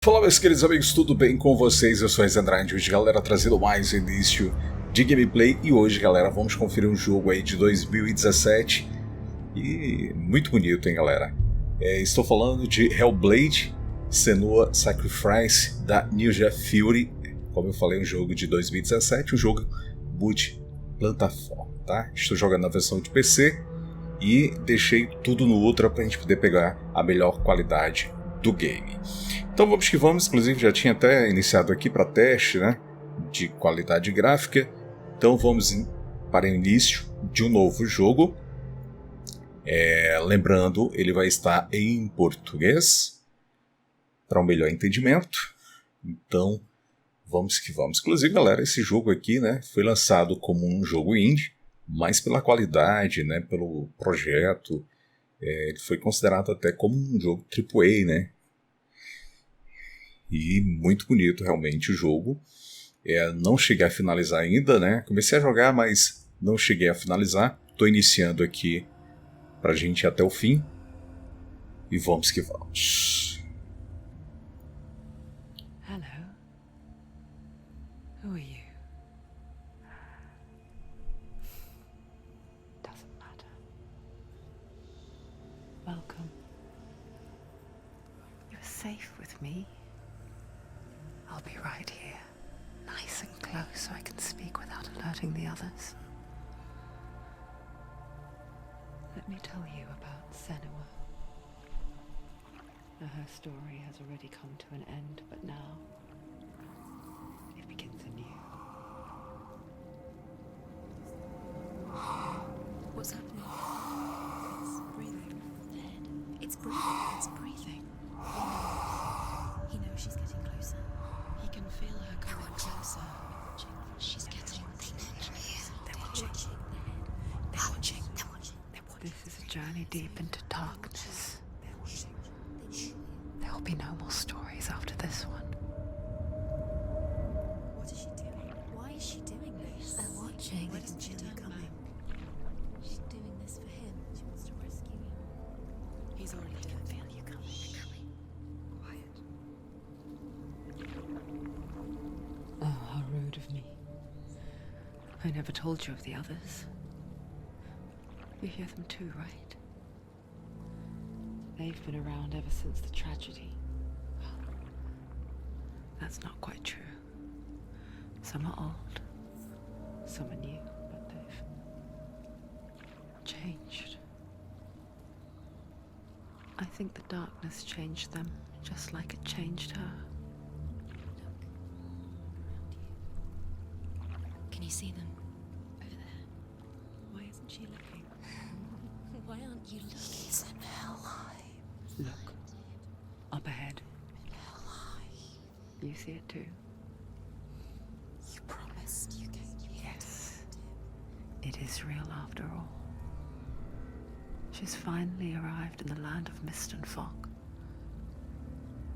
Fala, meus queridos amigos, tudo bem com vocês? Eu sou Régis Andrade, hoje, galera, trazendo mais um início de gameplay. E hoje, galera, vamos conferir um jogo aí de 2017 e muito bonito, hein, galera? Estou falando de HELLBLADE, Senua's Sacrifice, da Ninja Theory. Como eu falei, um jogo de 2017, um jogo multiplataforma, tá? Estou jogando na versão de PC e deixei tudo no Ultra para a gente poder pegar a melhor qualidade do game. Então vamos que vamos, inclusive já tinha até iniciado aqui para teste, né, de qualidade gráfica. Então vamos para o início de um novo jogo. Lembrando, ele vai estar em português para um melhor entendimento. Então vamos que vamos. Inclusive, galera, esse jogo aqui, né, foi lançado como um jogo indie, mas pela qualidade, né, pelo projeto, ele foi considerado até como um jogo AAA, né? E muito bonito realmente o jogo. Não cheguei a finalizar ainda, né? Comecei a jogar, mas não cheguei a finalizar. Estou iniciando aqui pra gente ir até o fim. E vamos que vamos. Hello. Who are you? Doesn't matter. Welcome. You're safe with me. I'll be right here, nice and close so I can speak without alerting the others. Let me tell you about Senua. Her story has already come to an end, but now it begins anew. What's happening? It's breathing. It's breathing. It's breathing. He knows she's getting closer. He can feel her coming closer. She's getting closer. They're watching. They're watching. They're watching. They're watching. This is a journey deep into darkness. They're watching. There will be no more stories after this one. What is she doing? Why is she doing this? They're watching. Why doesn't she turn coming? She's doing this for him. She wants to rescue him. He's already dead. I can feel you coming. Quiet. Oh, how rude of me. I never told you of the others. You hear them too, right? They've been around ever since the tragedy. Well, that's not quite true. Some are old, some are new, but they've changed. I think the darkness changed them, just like it changed her. Can you see them? Over there. Why isn't she looking? Why aren't you looking? He's in hell high. Look, up ahead. Hell high. You see it too? You promised you gave me. Yes. It is real after all. She's finally arrived in the land of mist and fog.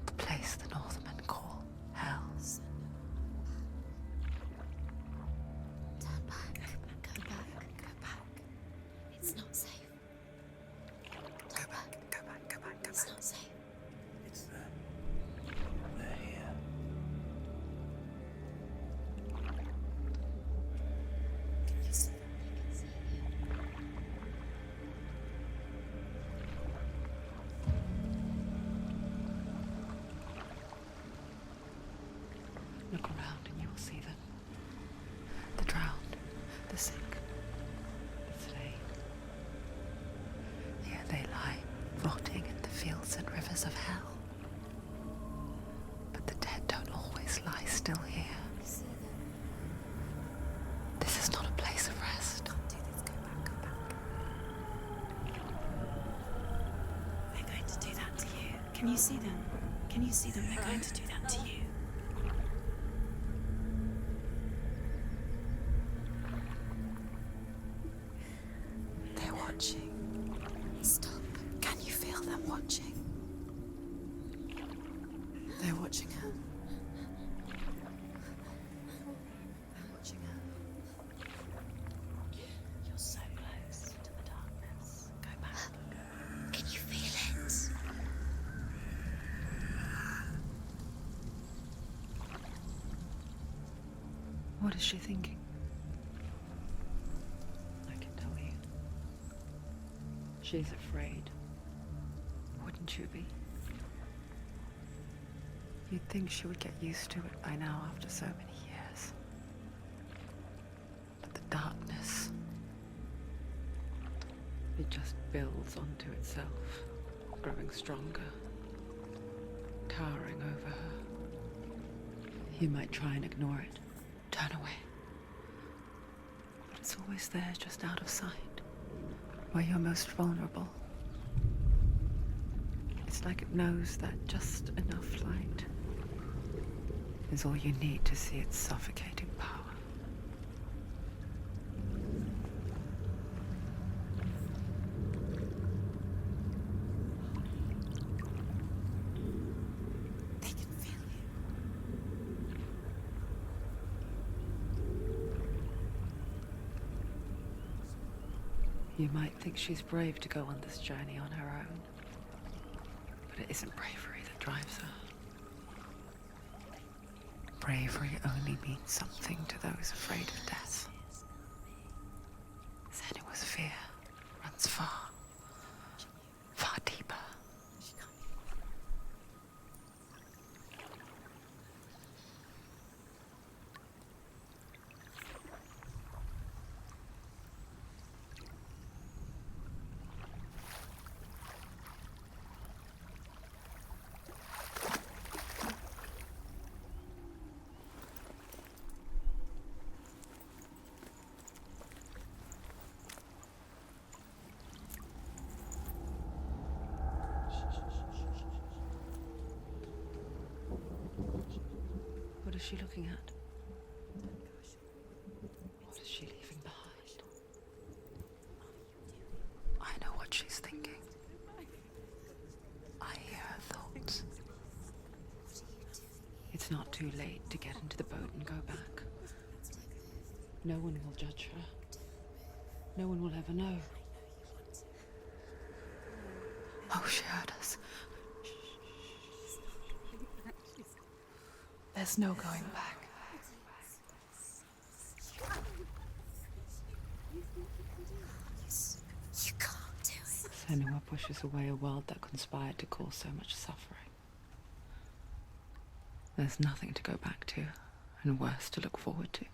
The place the Northmen call hell. Turn back. Go back. Go back. It's not safe. Turn back. Go back. Go back. It's not safe. It's them. They're here. Can you see them? I can see you. Look around and you will see them. The drowned, the sick, the slain. Here they lie, rotting in the fields and rivers of hell. But the dead don't always lie still here. You see them? This is not a place of rest. Can't do this. Go back. Go back. They're going to do that to you. Can you see them? Can you see them? They're going to do that to you. They're watching. Stop. Can you feel them watching? They're watching her. They're watching her. You're so close to the darkness. Go back. Can you feel it? What is she thinking? I can tell you. She's afraid. Wouldn't you be? You'd think she would get used to it by now after so many years. But the darkness, it just builds onto itself, growing stronger, towering over her. You might try and ignore it, turn away. But it's always there, just out of sight, where you're most vulnerable. It's like it knows that just enough light is all you need to see its suffocating power. They can feel You might think she's brave to go on this journey on her own, but it isn't bravery that drives her. Bravery only means something to those afraid of death. Senua's fear runs far, far deeper. What is she looking at? What is she leaving behind? I know what she's thinking. I hear her thoughts. It's not too late to get into the boat and go back. No one will judge her. No one will ever know. Oh, she heard us. There's no going back. You can't do it. Senua pushes away a world that conspired to cause so much suffering. There's nothing to go back to, and worse to look forward to.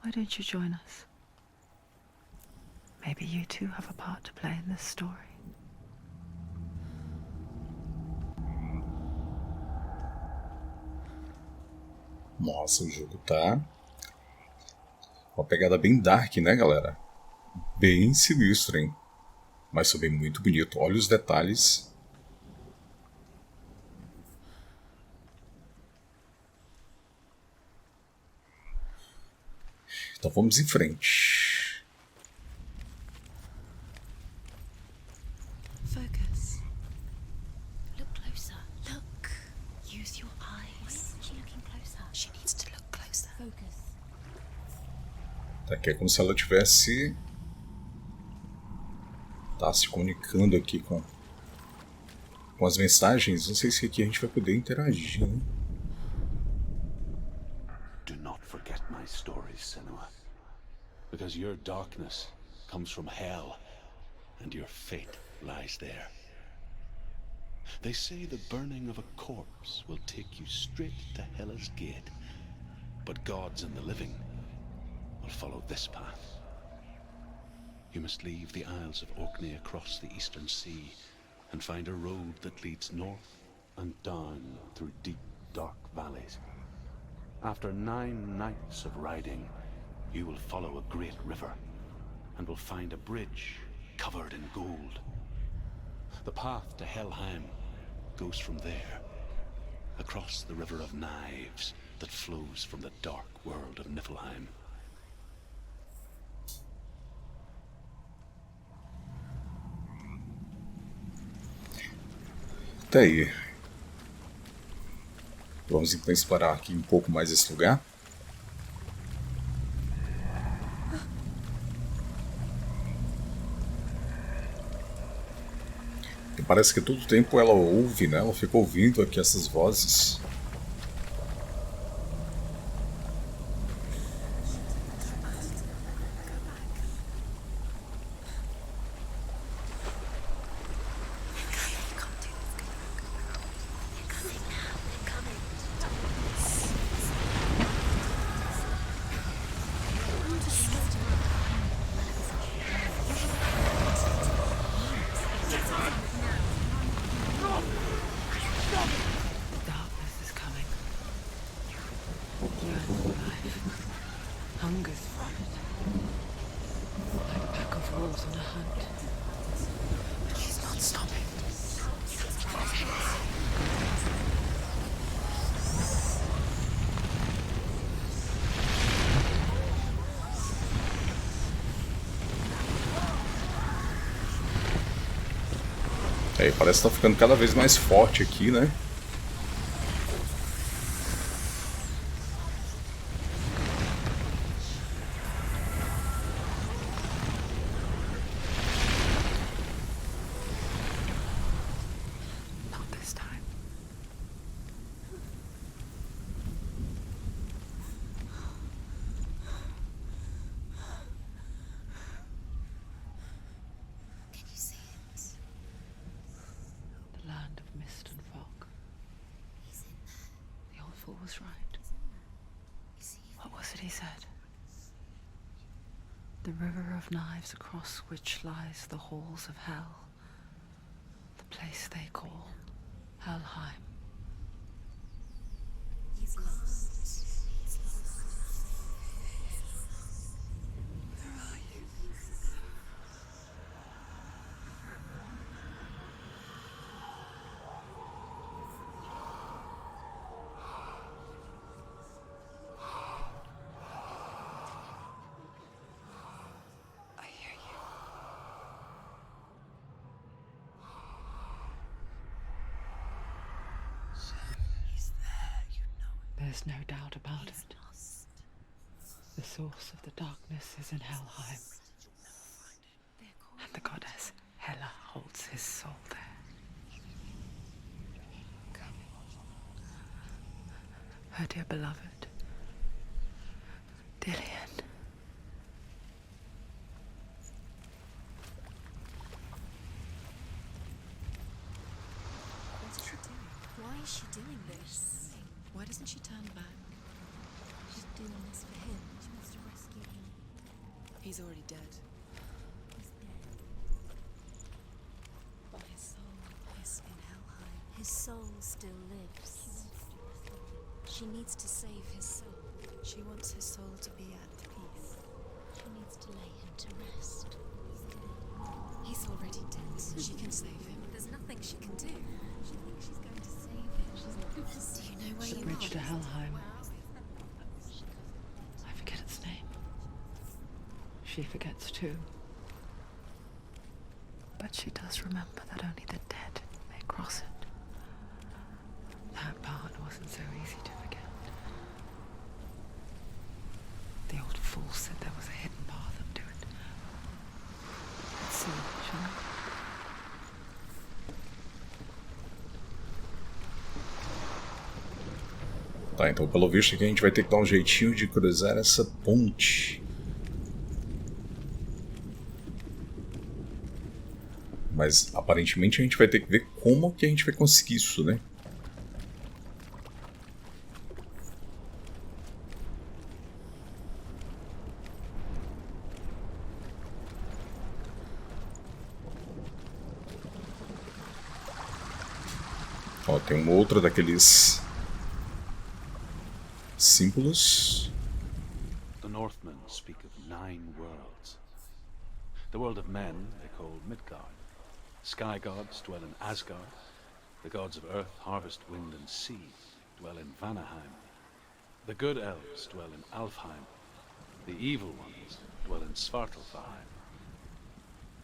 Why don't you join us? Maybe you too have a part to play in this story. Nossa, o jogo tá uma pegada bem dark, né, galera? Bem sinistro, hein? Mas também muito bonito. Olha os detalhes. Então vamos em frente. Focus. Look closer. Look. Use your eyes. Why isn't she looking closer? She needs to look closer. Focus. Tá aqui é como se ela tivesse se comunicando aqui com as mensagens. Não sei se aqui a gente vai poder interagir, né? Do not forget my stories, Senua, because your darkness comes from hell, and your fate lies there. They say the burning of a corpse will take you straight to Hela's gate, but gods and the living will follow this path. You must leave the Isles of Orkney across the eastern sea and find a road that leads north and down through deep, dark valleys. After 9 nights of riding, you will follow a great river and will find a bridge covered in gold. The path to Helheim goes from there, across the river of knives that flows from the dark world of Niflheim. Tá aí. Vamos então explorar aqui um pouco mais esse lugar. E parece que todo o tempo ela ouve, né? Ela fica ouvindo aqui essas vozes. É, parece que tá ficando cada vez mais forte aqui, né? Not this time. Can you see it? The land of mist and fog. He's in there. The old fool was right. You see him? What was it he said? The river of knives across which lies the halls of hell. The place they call Helheim. He's lost. He's lost. Where are you? I hear you. He's there, you know it. There's no doubt about He's it. lost. The source of the darkness is in Helheim, They're calling and the goddess Hela holds his soul there. Her dear beloved, Dillian. What is she doing? Why is she doing this? Why doesn't she turn back? She's doing this for him. She wants to rescue him. He's already dead. He's dead. But his soul is in Helheim. His soul still lives. She needs to save his soul. She wants his soul to be at peace. She needs to lay him to rest. He's dead. He's already dead. She can save him. There's nothing she can do. She thinks she's going to save him. She's not going to Do you know where The you bridge to are? Helheim. I forget its name. She forgets too. But she does remember that only the dead may cross it. That part wasn't so easy to forget. The old fool said there was a hidden path up to it. Let's see, shall we? Tá, então pelo visto aqui a gente vai ter que dar um jeitinho de cruzar essa ponte. Mas aparentemente a gente vai ter que ver como que a gente vai conseguir isso, né? Ó, tem um outro daqueles símbolos. The Northmen speak of 9 worlds. The world of men they call Midgard. Sky gods dwell in Asgard. The gods of earth, harvest, wind, and sea dwell in Vanaheim. The good elves dwell in Alfheim. The evil ones dwell in Svartalfheim.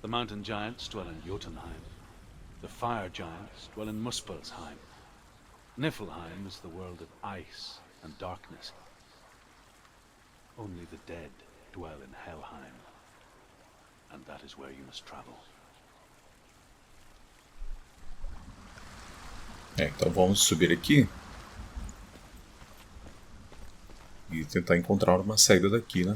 The mountain giants dwell in Jotunheim. The fire giants dwell in Muspelheim. Niflheim is the world of ice and darkness. Only the dead dwell in Helheim. And that is where you must travel. É, então vamos subir aqui e tentar encontrar uma saída daqui, né?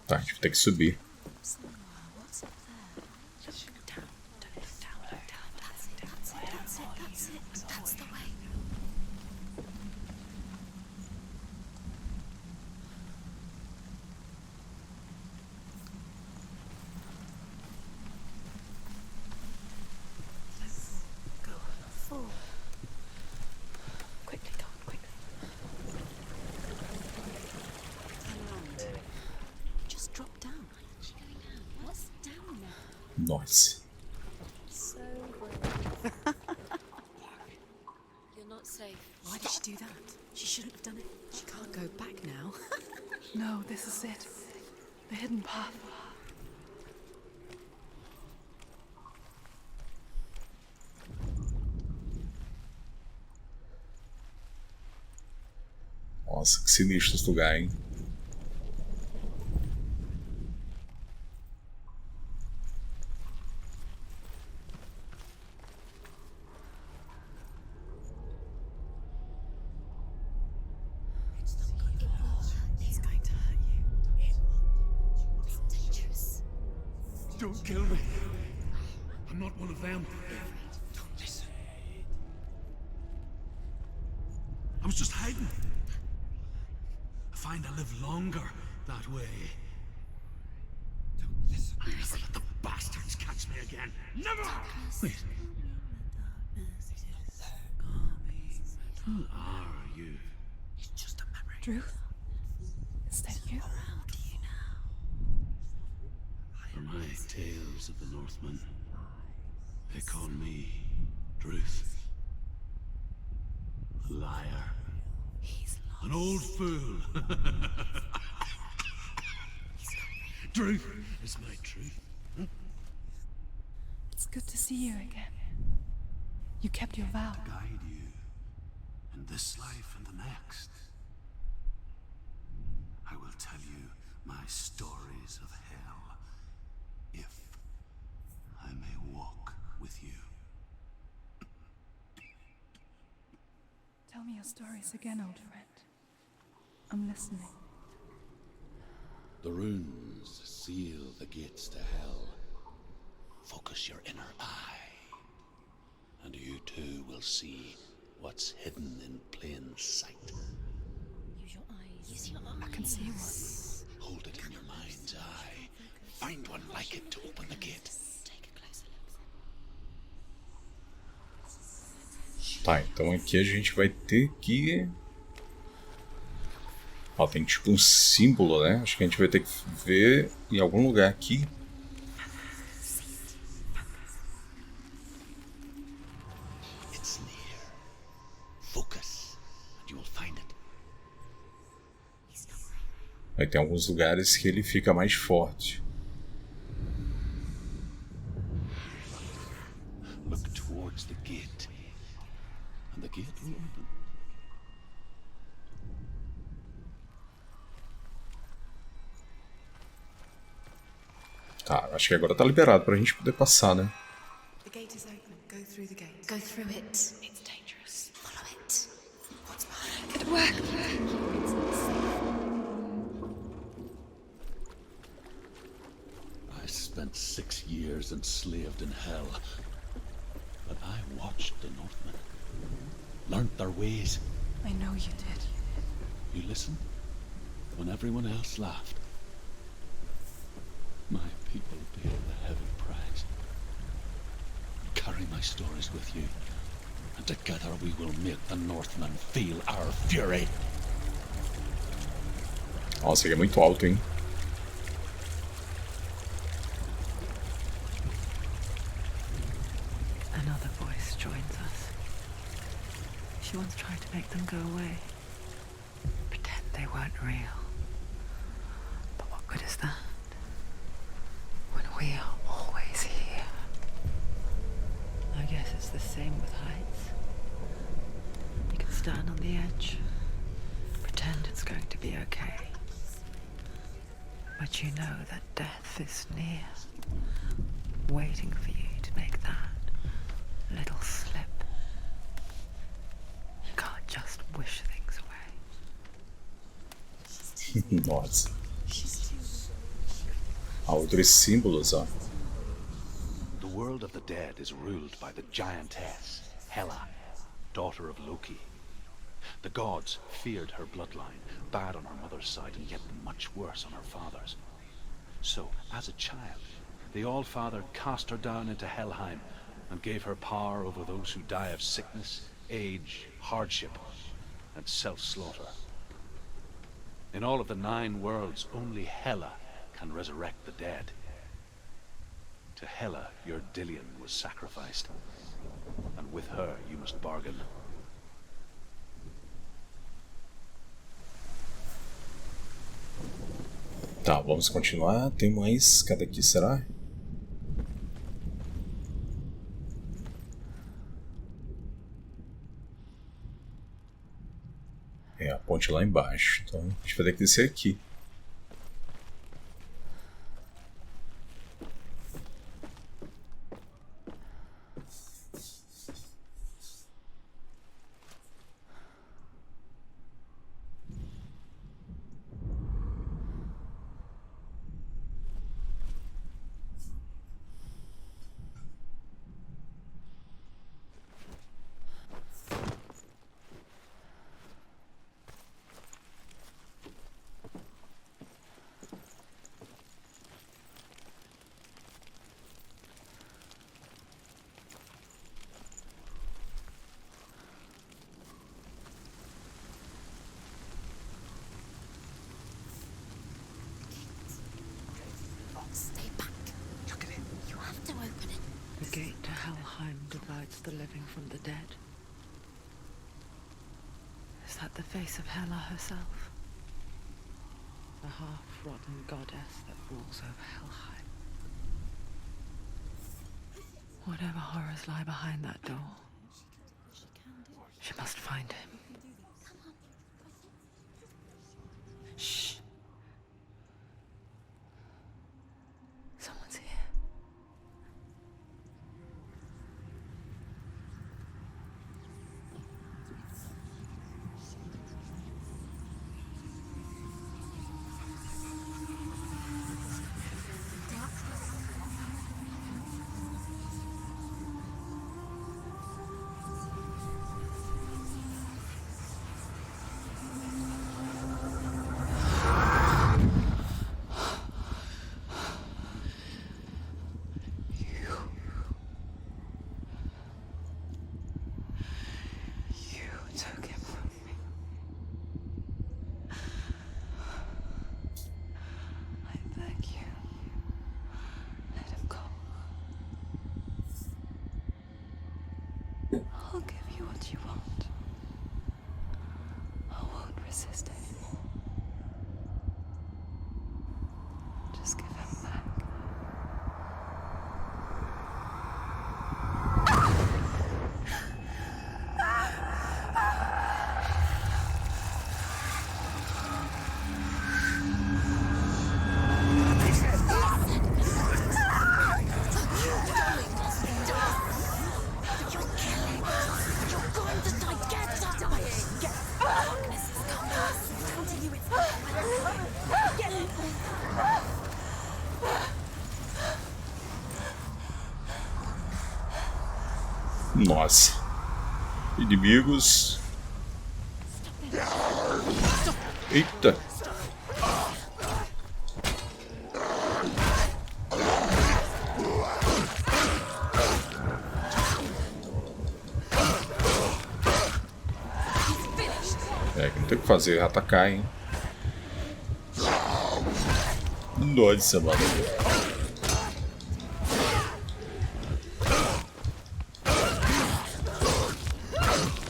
Tá, a gente vai ter que subir. What's up there? Look down. Don't look down. Look down. That's it. That's it. That's it. That's it. That's the way. Go. Fall. Quickly, go on, quickly. Turn around. Just drop down. She's going down. What's down now? Nossa. So brave. You're not safe. Why did she do that? She shouldn't have done it. She can't go back now. No, this is it. The hidden path. Nossa, que sinistro esse lugar, hein? He's going to hurt you. It's dangerous. Don't kill me. I'm not one of them. Don't listen. I was just hiding. I find I live longer that way. Don't listen. Never let the bastards catch me again. Never! Wait. Who are you? It's just a memory. Drew? Is that you? For my tales of the Northmen, they call me Druth. A liar. An old fool. Druth is my truth. It's good to see you again. You kept your vow. Guide you in this life and the next. I will tell you my stories of hell, if I may walk with you. Tell me your stories again, old friend. I'm listening. The runes seal the gates to hell. Focus your inner eye, and you too will see what's hidden in plain sight. Use your eyes. Use your eyes. I can see one. Hold it in your mind's eye. Find one like it to open the gate. Take a closer look. Tá, então aqui a gente vai ter que... Ó, tem tipo um símbolo, né? Acho que a gente vai ter que ver em algum lugar aqui. It's near. Focus, and you will find it. Aí tem alguns lugares que ele fica mais forte. Look towards the gate, and the gate will open. Tá, acho que agora tá liberado pra gente poder passar, né? The gate is open. Go through the gate. Go through it. It's dangerous. Follow it. What's behind It worked. I spent 6 years enslaved in hell, but I watched the Northmen, learnt their ways. I know you did. You listened when everyone else laughed. My people paid the heavy price. Carry my stories with you, and together we will make the Northmen feel our fury. Nossa, ele é muito alto, hein? Another voice joins us. She once tried to make them go away. Pretend they weren't real. But what good is that? When we are always here. I guess it's the same with heights. You can stand on the edge, pretend it's going to be okay. But you know that death is near, waiting for you to make that little slip. You can't just wish things away. Nossa. Há outros símbolos, ó. The world of the dead is ruled by the giantess, Hela, daughter of Loki. The gods feared her bloodline, bad on her mother's side and yet much worse on her father's. So, as a child, the All-Father cast her down into Helheim and gave her power over those who die of sickness, age, hardship, and self-slaughter. In all of the 9 worlds, only Hela can resurrect the dead. To Hela, your Dillion was sacrificed, and with her you must bargain. Tá, vamos continuar. Tem mais. Cadê aqui, será? É a ponte lá embaixo. Então a gente vai ter que descer aqui. Stay back. Look at it. You have to open it. The gate to Helheim divides the living from the dead. Is that the face of Hela herself? A half-rotten goddess that rules over Helheim. Whatever horrors lie behind that door, she must find him. Shh. Someone's here. You took him from me. I beg you, let him go. I'll give you what you want. I won't resist anymore. Just give him back. Nossa. Inimigos. Eita. É, que não tem o que fazer, atacar, hein? Nossa, mano.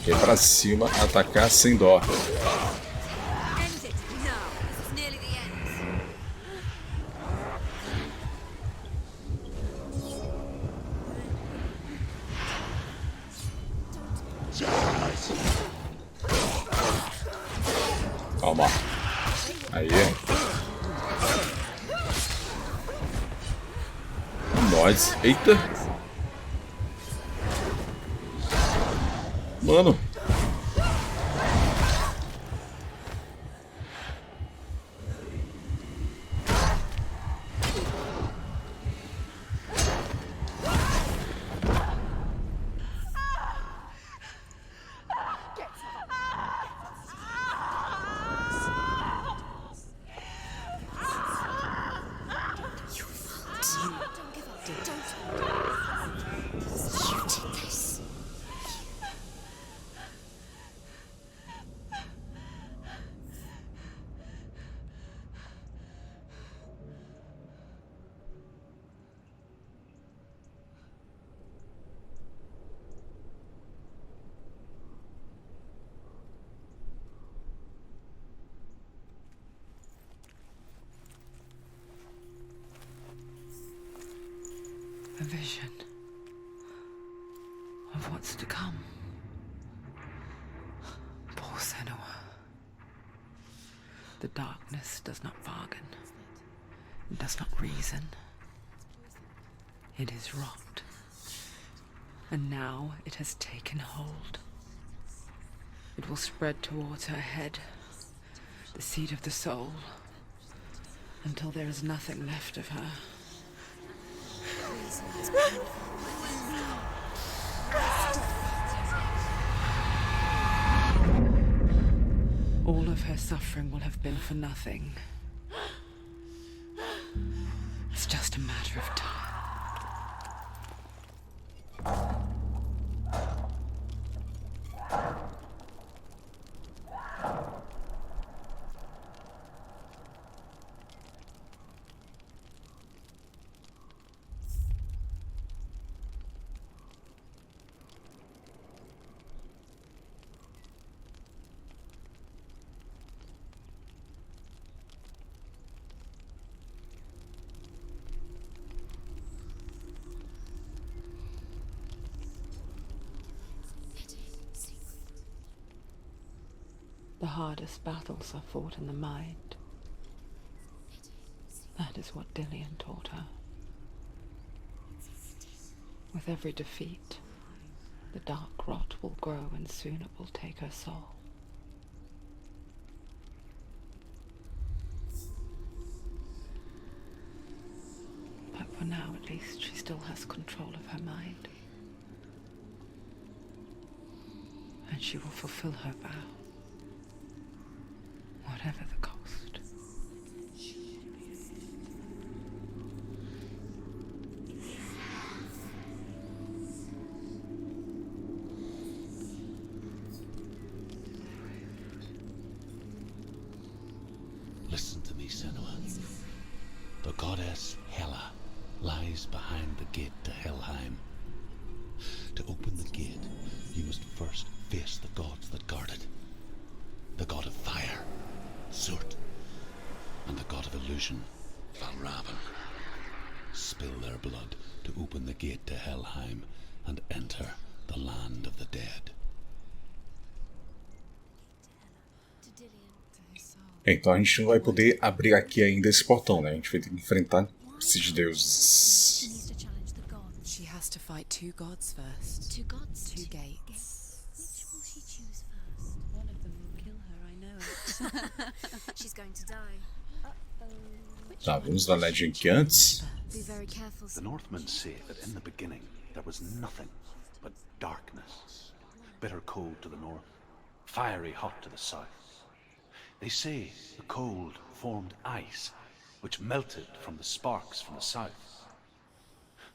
Ir pra cima, atacar sem dó. End it. No, this is nearly the end. Calma. Aí. Nós. Eita. Mano. A vision of what's to come. Poor Senua. The darkness does not bargain. It does not reason. It is rot. And now it has taken hold. It will spread towards her head, the seat of the soul, until there is nothing left of her. All of her suffering will have been for nothing. It's just a matter of time. The hardest battles are fought in the mind. That is what Dillian taught her. With every defeat, the dark rot will grow and soon it will take her soul. But for now, at least, she still has control of her mind. And she will fulfill her vow. Whatever the cost. Listen to me, Senua. The goddess Hela lies behind the gate to Helheim. To open the gate, you must first face the gods that guard it. The god of fire, Surt, and the god of illusion, Valravan. Spill their blood to open the gate to Helheim and enter the land of the dead. Então a gente não vai poder abrir aqui ainda esse portão, né? A gente vai ter que enfrentar esses deuses. She has to fight two gods first. Two gods? Two gates. Which will she choose first? One of them will kill her, I know it. She's going to die. Tá, vamos dar uma olhadinha aqui antes. Be very careful. The Northmen say that in the beginning there was nothing but darkness. Bitter cold to the north, fiery hot to the south. They say the cold formed ice, which melted from the sparks from the south.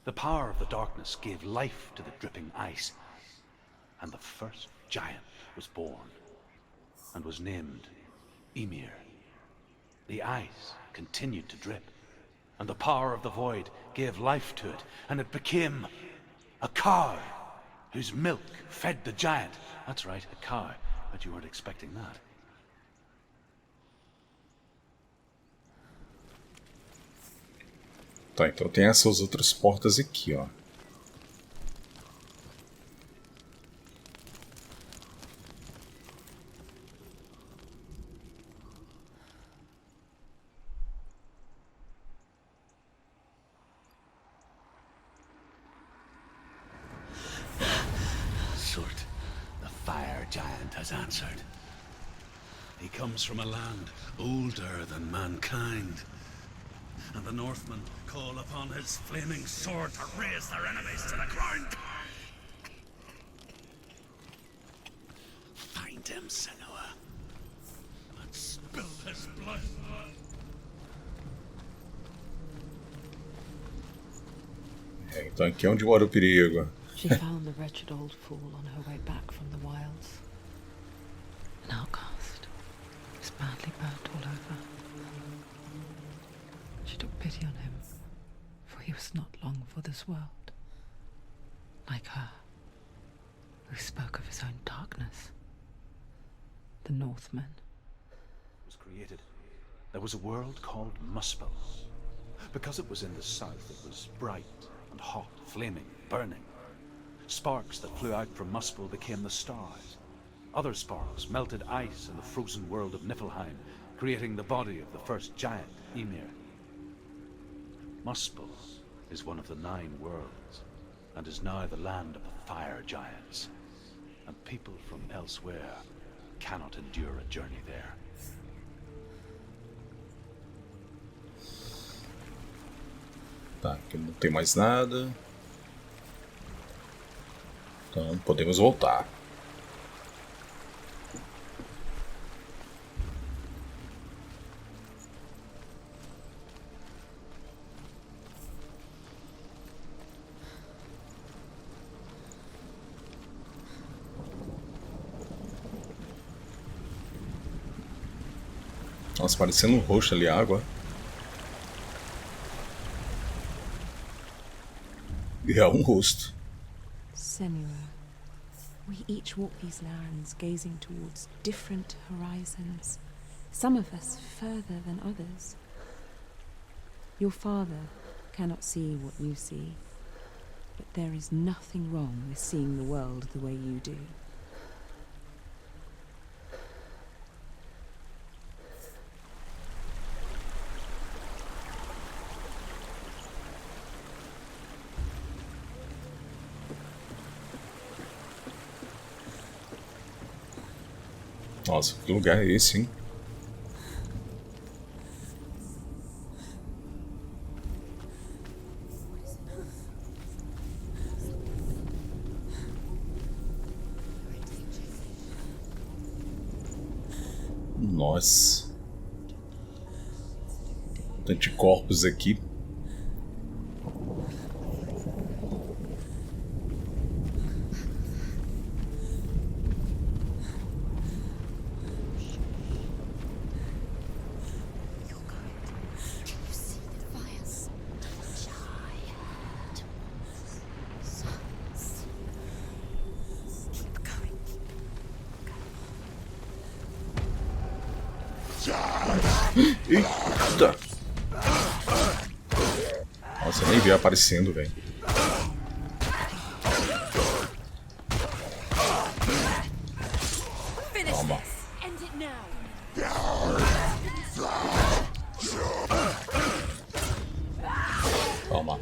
The power of the darkness gave life to the dripping ice, and the first giant was born, and was named Ymir. The ice continued to drip, and the power of the void gave life to it, and it became a cow, whose milk fed the giant. That's right, a cow, but you weren't expecting that. Tá, então tem essas outras portas aqui, ó. Surt, the fire giant, has answered. He comes from a land older than mankind. And the Northmen call upon his flaming sword to raise their enemies to the ground. Find him, Senua, and spill his blood. É, então aqui é onde mora o perigo. She found the wretched old fool on her way back from the wilds. An outcast. He was badly burnt all over. She took pity on him, for he was not long for this world. Like her, who spoke of his own darkness. The Northmen. Was created. There was a world called Muspel. Because it was in the south, it was bright and hot, flaming, burning. Sparks that flew out from Muspel became the stars. Other sparks melted ice in the frozen world of Niflheim creating the body of the first giant, Ymir. Muspel is one of the 9 worlds, and is now the land of the fire giants, and people from elsewhere cannot endure a journey there. Tá, aqui não tem mais nada. Então podemos voltar. Nossa, parecendo um roxo ali a água. E é um rosto. Senua, we each walk these lands gazing towards different horizons, some of us further than others. Your father cannot see what you see, but there is nothing wrong with seeing the world the way you do. Nossa, que lugar é esse, hein? Nossa. Anticorpos aqui. Eita! Nossa, eu nem vi aparecendo, velho. Toma. Toma.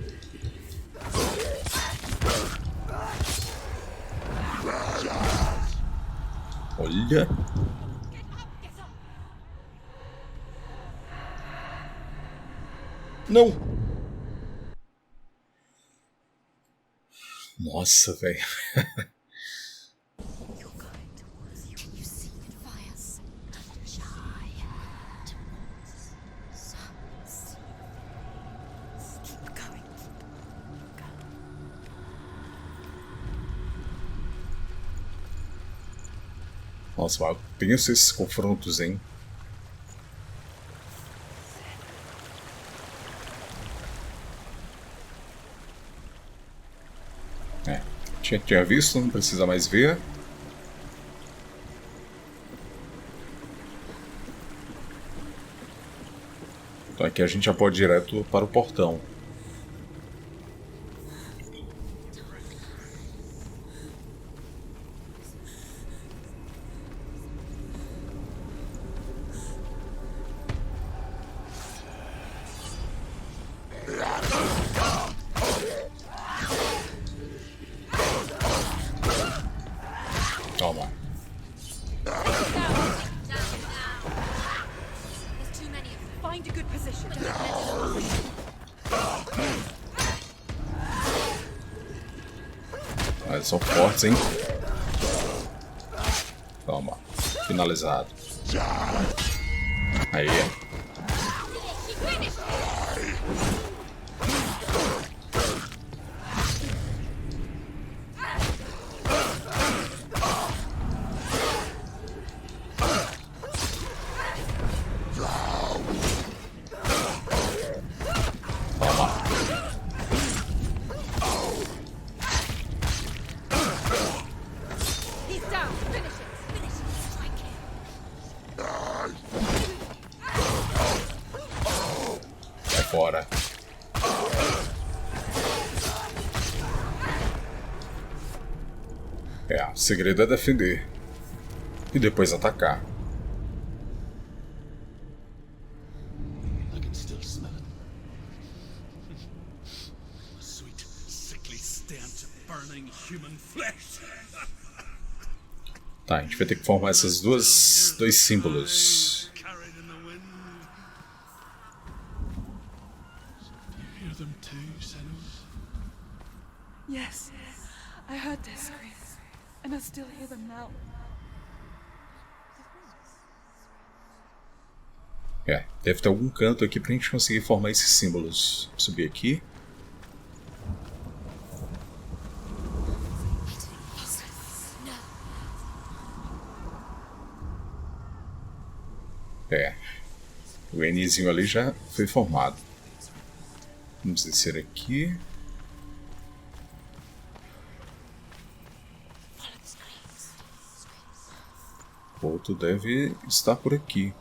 Olha. Não! Nossa, velho. Nossa, eu penso esses confrontos, hein? Tinha visto, não precisa mais ver. Então aqui a gente já pode ir direto para o portão. Toma. Mas são fortes, hein? Toma. Finalizado. Aí. Fora. O segredo é defender e depois atacar. Tá, a gente vai ter que formar esses dois símbolos. Yes, I heard their screams, and I still hear them now. É, deve ter algum canto aqui pra gente conseguir formar esses símbolos. Vou subir aqui. É, o Nzinho ali já foi formado. Vamos descer aqui. O outro deve estar por aqui.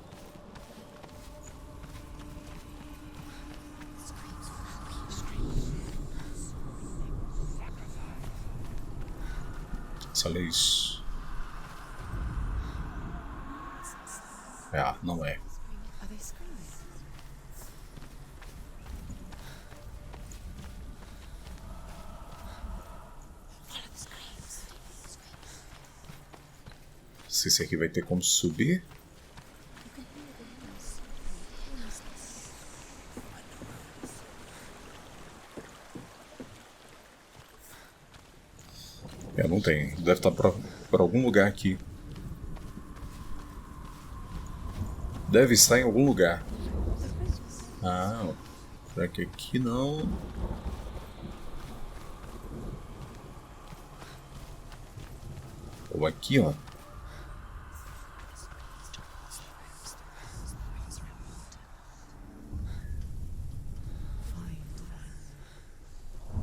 Olha isso. Ah, não é. Se esse aqui vai ter como subir. É, não tem. Deve estar por algum lugar aqui. Deve estar em algum lugar. Ah, será que aqui não? Ou aqui, ó.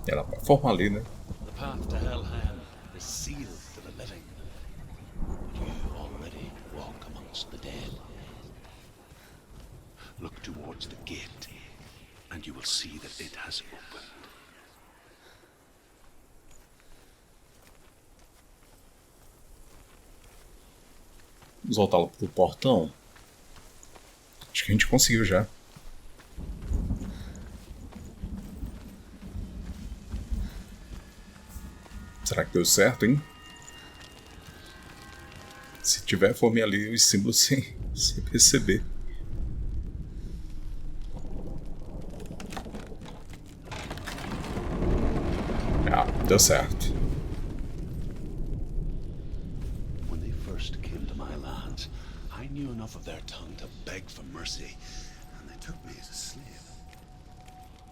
Ela vai formar ali, né? The path to Hellham is sealed to the living. But you already walk amongst the dead. Look towards the gate, and you will see that it has opened. Vamos voltar lá pro portão. Acho que a gente conseguiu já. Será que deu certo, hein? Se tiver, formei ali os símbolos sem perceber. Ah, deu certo. When they first came to my lands, I knew enough of their tongue to beg for mercy, and they took me as a slave.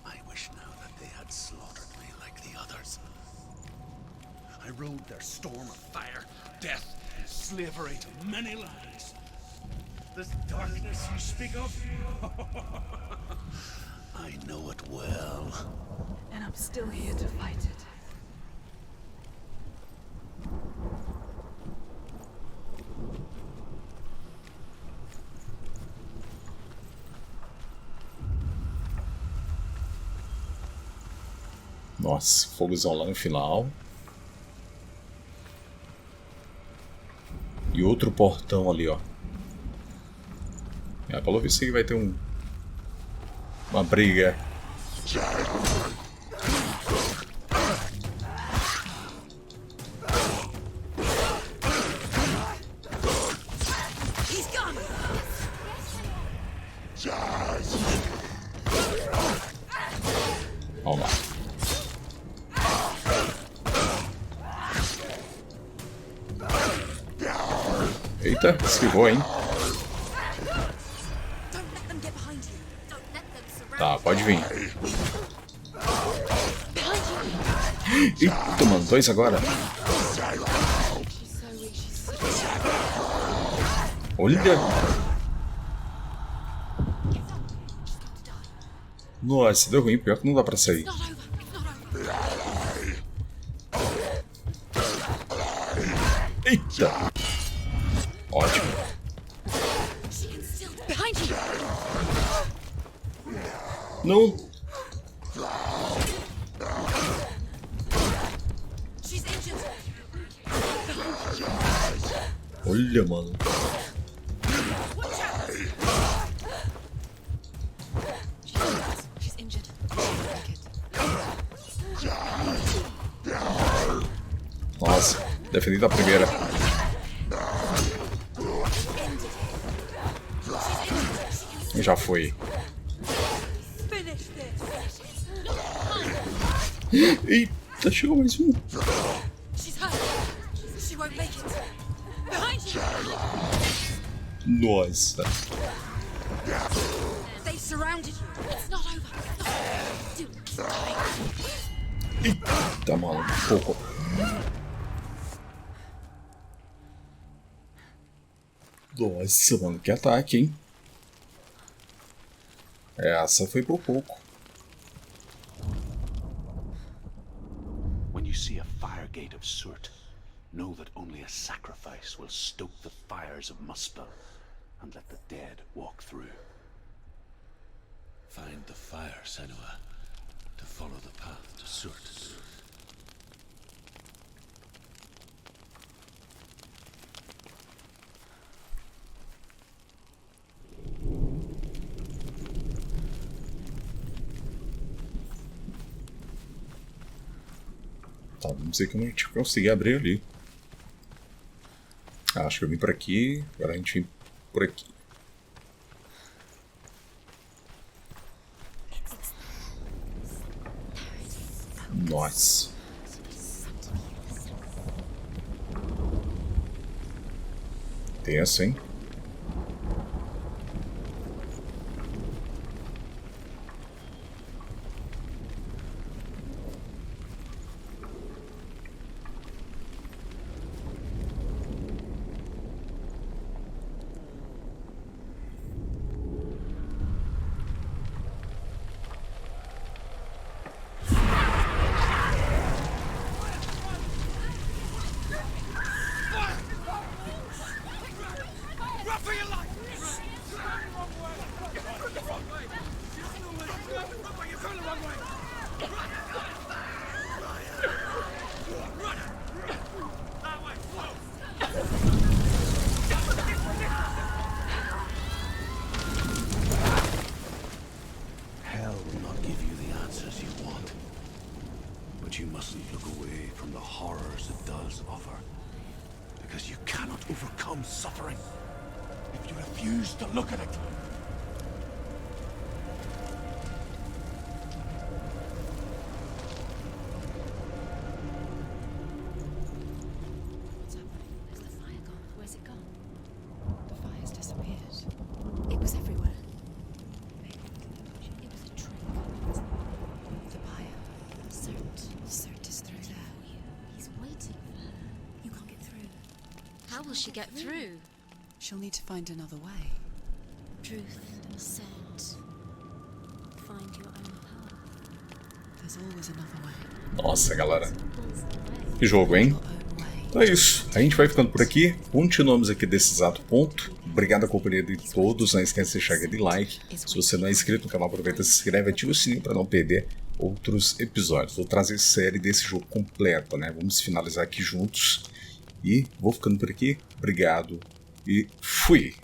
I wish now that they had slaughtered me like the others. I rode their storm of fire, death, and slavery to many lands. This darkness you speak of, I know it well. And I'm still here to fight it. Nossa, fogozão lá no final. E outro portão ali, ó. É, pelo visto que vai ter uma briga. Vamos lá. Eita, esquivou, hein? Tá, pode vir. Eita, mano, dois agora. Olha! Nossa, deu ruim, pior que não dá pra sair. Eita! Ótimo. Não. Olha, mano. Nossa, defendendo a primeira. Já foi. Eita, chegou mais um. Nossa. Eita, mano, pouco. Nossa, mano, que ataque, hein? Essa foi por pouco. When you see a fire gate of soot, know that only a sacrifice will stoke the fires of Muspel and let the dead walk through. Find the fire, Senua, to follow the path to soot. Tá, vamos ver como a gente conseguir abrir ali. Acho que eu vim por aqui, agora a gente vem por aqui. Nossa. Tenso, hein? Hell will not give you the answers you want. But you mustn't look away from the horrors it does offer. Because you cannot overcome suffering if you refuse to look at it. What's happening? Where's the fire gone? Where's it gone? The fire's disappeared. It was everywhere. It was a trick. The buyer. Cert is through there. He's waiting for her. You can't get through. How will she get through? She'll need to find another way. Truth said, find your own path. There's always another way. Nossa, galera. Pulls the way. Que jogo, hein? Your own way. Então é isso. A gente vai ficando por aqui. Continuamos aqui desse exato ponto. Obrigado a companhia de todos. Não esquece de deixar aquele like. Se você não é inscrito no canal, aproveita, se inscreve, ativa o sininho para não perder outros episódios. Vou trazer série desse jogo completo, né? Vamos finalizar aqui juntos. E vou ficando por aqui. Obrigado e fui!